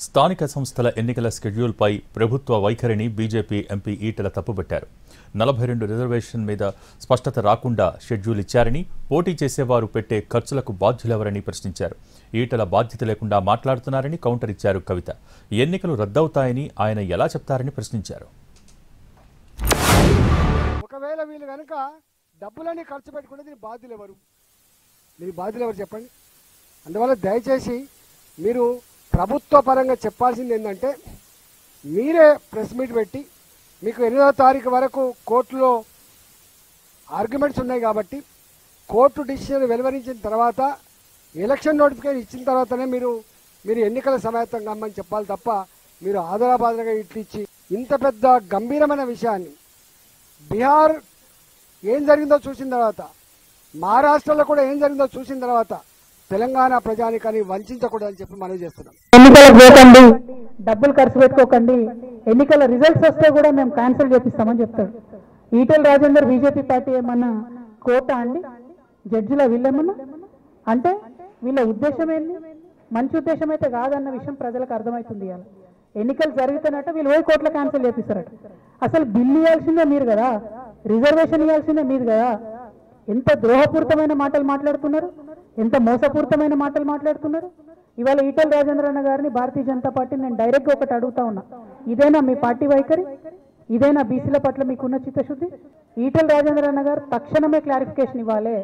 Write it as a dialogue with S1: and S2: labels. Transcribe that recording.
S1: స్థానిక సంస్థల ఎన్నికల షెడ్యూల్పై ప్రభుత్వ వైఖరిని బీజేపీ ఎంపీ ఈటెల తప్పుబట్టారు. 42 రిజర్వేషన్ మీద స్పష్టత రాకుండా షెడ్యూల్ ఇచ్చారని, పోటీ చేసేవారు పెట్టే ఖర్చులకు బాధ్యులెవరని ప్రశ్నించారు. ఈటెల బాధ్యత లేకుండా మాట్లాడుతున్నారని కౌంటర్ ఇచ్చారు కవిత. ఎన్నికలు రద్దవుతాయని ఆయన ఎలా చెప్తారని ప్రశ్నించారు.
S2: ఒకవేళ వీళ్ళు కనుక డబ్బులని ఖర్చు పెట్టుకుంటే దీని బాధ్యులు ఎవరు? మీరు బాధ్యులు ఎవరు చెప్పండి. అందువల్ల దయచేసి మీరు ప్రభుత్వ పరంగా చెప్పాల్సింది ఏంటంటే, మీరే ప్రెస్ మీట్ పెట్టి మీకు 8వ తారీఖు వరకు కోర్టులో ఆర్గ్యుమెంట్స్ ఉన్నాయి కాబట్టి కోర్టు డిసిషన్ వెలువరించిన తర్వాత ఎలక్షన్ నోటిఫికేషన్ ఇచ్చిన తర్వాతనే మీరు ఎన్నికల సమాయత్తం కమ్మని చెప్పాలి తప్ప మీరు ఆదరాబాదరగా ఇట్లిచ్చి ఇంత పెద్ద గంభీరమైన విషయాన్ని బీహార్ ఏం జరిగిందో చూసిన తర్వాత, మహారాష్ట్రలో కూడా ఏం జరిగిందో చూసిన తర్వాత తెలంగాణ ప్రజానికాన్ని వంచకూడదని చెప్పి మనవి చేస్తున్నాం.
S3: ఎన్నికలకు పోకండి, డబ్బులు ఖర్చు పెట్టుకోకండి, ఎన్నికల రిజల్ట్స్ వస్తే కూడా మేము క్యాన్సిల్ చేపిస్తామని చెప్తాడు. ఈటెల రాజేందర్ బీజేపీ పార్టీ ఏమన్నా కోట అండి? జడ్జిల వీళ్ళేమన్నా అంటే వీళ్ళ ఉద్దేశం ఏంటి? మంచి ఉద్దేశం అయితే కాదన్న విషయం ప్రజలకు అర్థమవుతుంది. ఇవాళ ఎన్నికలు జరుగుతున్నట్టు వీళ్ళు పోయి కోట్ల క్యాన్సిల్ చేపిస్తారట. అసలు బిల్లు ఇవ్వాల్సిందే మీరు కదా, రిజర్వేషన్ ఇవ్వాల్సిందే మీరు కదా. ఎంత ద్రోహపూరితమైన మాటలు మాట్లాడుతున్నారు, ఎంత మోసపూరితమైన మాటలు మాట్లాడుతున్నారు. ఇవాళ ఈటెల రాజేంద్ర అన్న గారిని భారతీయ జనతా పార్టీ నేను డైరెక్ట్గా ఒకటి అడుగుతా ఉన్నా, ఇదేనా మీ పార్టీ వైఖరి? ఇదేనా బీసీల పట్ల మీకున్న చిత్తశుద్ధి? ఈటెల రాజేంద్ర అన్న గారు తక్షణమే క్లారిఫికేషన్ ఇవ్వాలి.